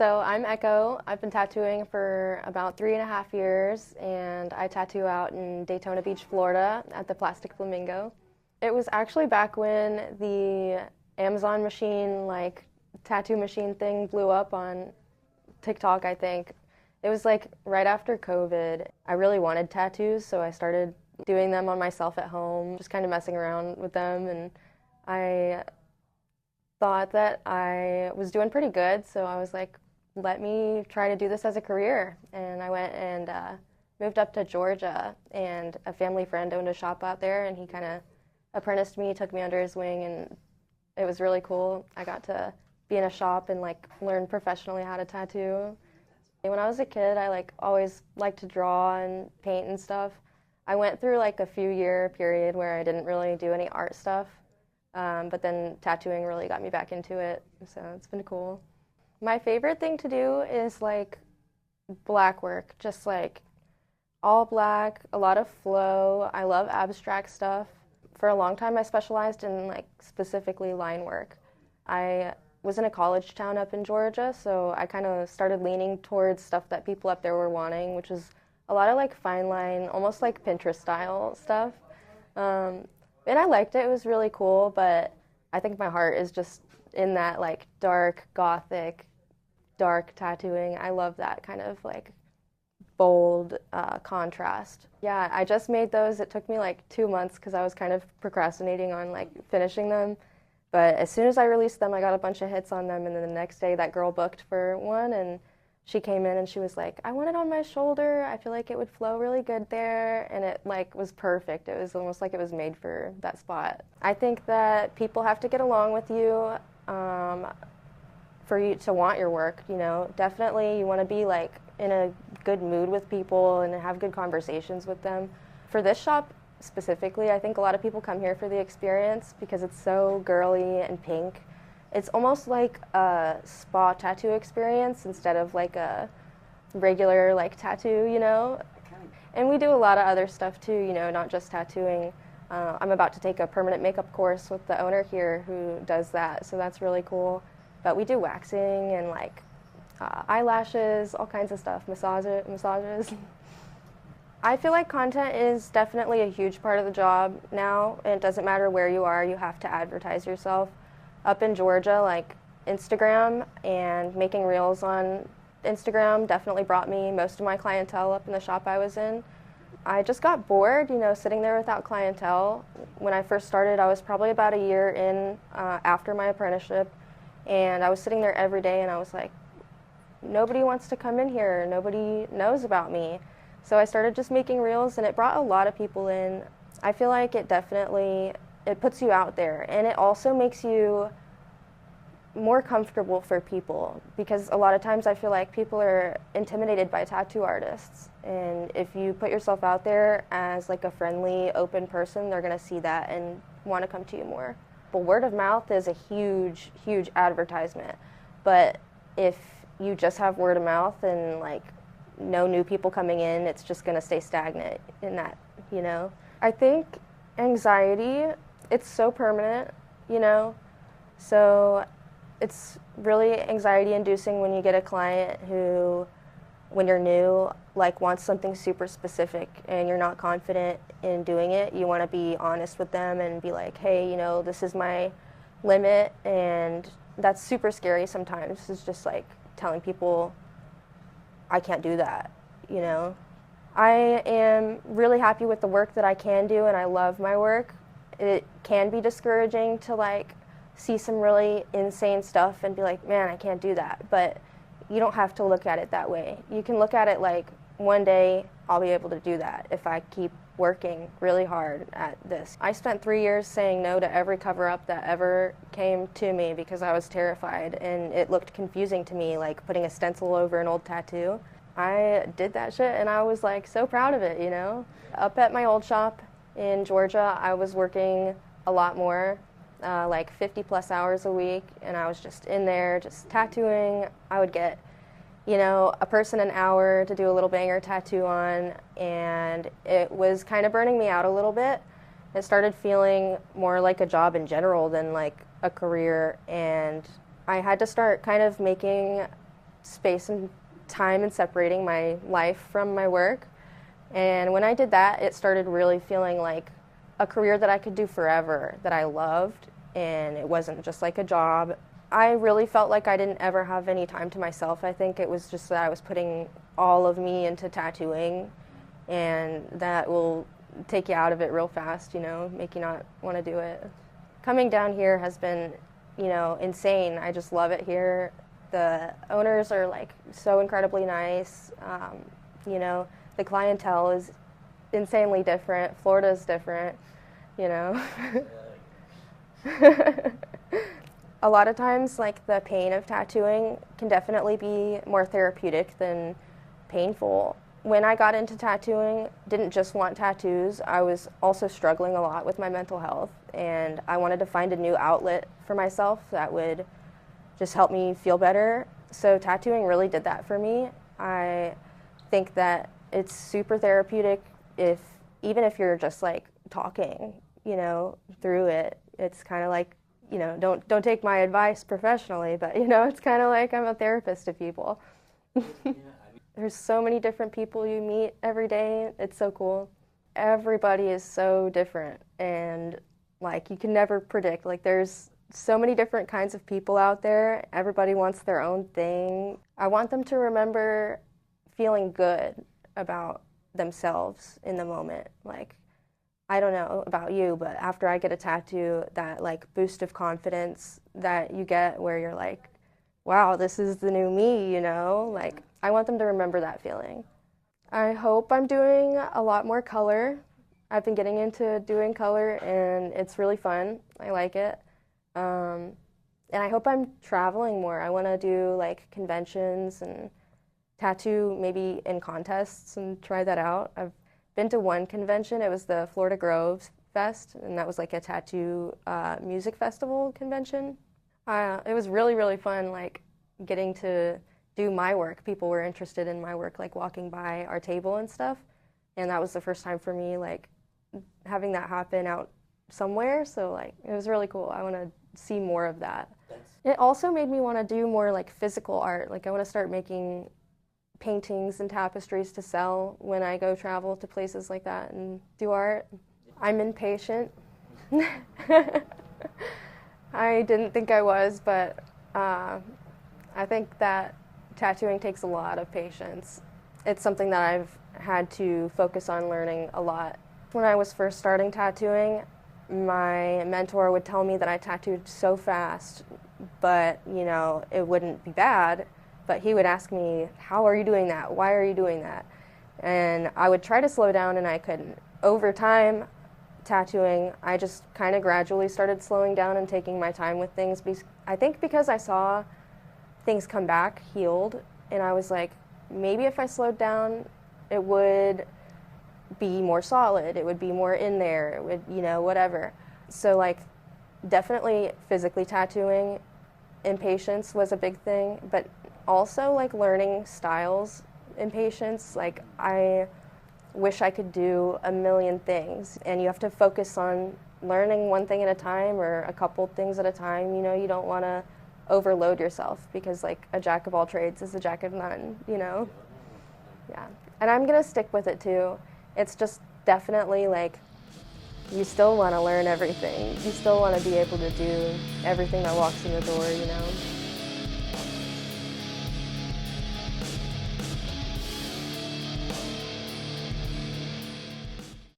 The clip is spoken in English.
So I'm Echo. I've been tattooing for about 3.5 years, and I tattoo out in Daytona Beach, Florida at the Plastic Flamingo. It was actually back when the Amazon machine, tattoo machine thing blew up on TikTok, I think. It was right after COVID. I really wanted tattoos, so I started doing them on myself at home, just kind of messing around with them, and I thought that I was doing pretty good, so I was like, let me try to do this as a career. And I went and moved up to Georgia, and a family friend owned a shop out there, and he kind of apprenticed me, took me under his wing, and it was really cool. I got to be in a shop and learn professionally how to tattoo. When I was a kid, I always liked to draw and paint and stuff. I went through a few-year period where I didn't really do any art stuff. But then tattooing really got me back into it, so it's been cool. My favorite thing to do is black work, just all black, a lot of flow. I love abstract stuff. For a long time I specialized in specifically line work. I was in a college town up in Georgia, so I kind of started leaning towards stuff that people up there were wanting, which is a lot of fine line, almost Pinterest style stuff. And I liked it. It was really cool, but I think my heart is just in that dark, gothic, dark tattooing. I love that kind of bold contrast. Yeah, I just made those. It took me 2 months because I was kind of procrastinating on finishing them. But as soon as I released them, I got a bunch of hits on them, and then the next day that girl booked for one, and she came in and she was like, I want it on my shoulder. I feel like it would flow really good there. And it was perfect. It was almost like it was made for that spot. I think that people have to get along with you for you to want your work, Definitely you want to be in a good mood with people and have good conversations with them. For this shop specifically, I think a lot of people come here for the experience because it's so girly and pink. It's almost like a spa tattoo experience instead of a regular tattoo, And we do a lot of other stuff too, not just tattooing. I'm about to take a permanent makeup course with the owner here who does that, so that's really cool. But we do waxing and eyelashes, all kinds of stuff, massages. I feel like content is definitely a huge part of the job now, and it doesn't matter where you are, you have to advertise yourself. Up in Georgia, Instagram and making reels on Instagram definitely brought me most of my clientele up in the shop I was in. I just got bored, sitting there without clientele. When I first started, I was probably about a year in after my apprenticeship, and I was sitting there every day and I was like, nobody wants to come in here, nobody knows about me. So I started just making reels, and it brought a lot of people in. I feel like it puts you out there, and it also makes you more comfortable for people, because a lot of times I feel like people are intimidated by tattoo artists, and if you put yourself out there as a friendly, open person, they're going to see that and want to come to you more. But word of mouth is a huge, huge advertisement, but if you just have word of mouth and no new people coming in, it's just going to stay stagnant in that, I think anxiety, it's so permanent, so it's really anxiety inducing when you get a client who, when you're new, wants something super specific and you're not confident in doing it. You want to be honest with them and be like, hey, this is my limit, and that's super scary sometimes. It's just telling people I can't do that, I am really happy with the work that I can do, and I love my work. It can be discouraging to see some really insane stuff and be like, man, I can't do that. But you don't have to look at it that way. You can look at it one day I'll be able to do that if I keep working really hard at this. I spent 3 years saying no to every cover-up that ever came to me because I was terrified, and it looked confusing to me, putting a stencil over an old tattoo. I did that shit, and I was so proud of it, Up at my old shop in Georgia, I was working a lot more, 50 plus hours a week, and I was just in there just tattooing. I would get a person an hour to do a little banger tattoo on, and it was kind of burning me out a little bit. It started feeling more like a job in general than a career, and I had to start kind of making space and time and separating my life from my work. And when I did that, it started really feeling like a career that I could do forever, that I loved, and it wasn't just like a job. I really felt like I didn't ever have any time to myself. I think it was just that I was putting all of me into tattooing, and that will take you out of it real fast, make you not want to do it. Coming down here has been, insane. I just love it here. The owners are like so incredibly nice. The clientele is insanely different. Florida is different, A lot of times, like, the pain of tattooing can definitely be more therapeutic than painful. When I got into tattooing, didn't just want tattoos. I was also struggling a lot with my mental health, and I wanted to find a new outlet for myself that would just help me feel better. So tattooing really did that for me. I think that it's super therapeutic even if you're just like talking, through it. It's kind of like, don't take my advice professionally, but it's kind of like I'm a therapist to people. There's so many different people you meet every day. It's so cool. Everybody is so different, and like you can never predict. Like there's so many different kinds of people out there. Everybody wants their own thing. I want them to remember feeling good about themselves in the moment. Like, I don't know about you, but after I get a tattoo, that like boost of confidence that you get where you're like, wow, this is the new me, Like, I want them to remember that feeling. I hope I'm doing a lot more color. I've been getting into doing color, and it's really fun. I like it. And I hope I'm traveling more. I want to do like conventions and tattoo maybe in contests and try that out. I've been to one convention. It was the Florida Groves Fest, and that was like a tattoo music festival convention. It was really, really fun, like getting to do my work. People were interested in my work, like walking by our table and stuff. And that was the first time for me, like having that happen out somewhere. So like it was really cool. I want to see more of that. It also made me want to do more like physical art. Like I want to start making paintings and tapestries to sell when I go travel to places like that and do art. I'm impatient. I didn't think I was, but I think that tattooing takes a lot of patience. It's something that I've had to focus on learning a lot. When I was first starting tattooing, my mentor would tell me that I tattooed so fast, but it wouldn't be bad. But he would ask me, how are you doing that? Why are you doing that? And I would try to slow down, and I couldn't. Over time, tattooing, I just kind of gradually started slowing down and taking my time with things. I think because I saw things come back healed, and I was like, maybe if I slowed down, it would be more solid. It would be more in there. It would, whatever. So like, definitely physically tattooing, impatience was a big thing, but also like learning styles in patience. Like I wish I could do a million things, and you have to focus on learning one thing at a time or a couple things at a time. You don't want to overload yourself, because like a jack of all trades is a jack of none, Yeah. And I'm going to stick with it too. It's just definitely like you still want to learn everything. You still want to be able to do everything that walks in the door,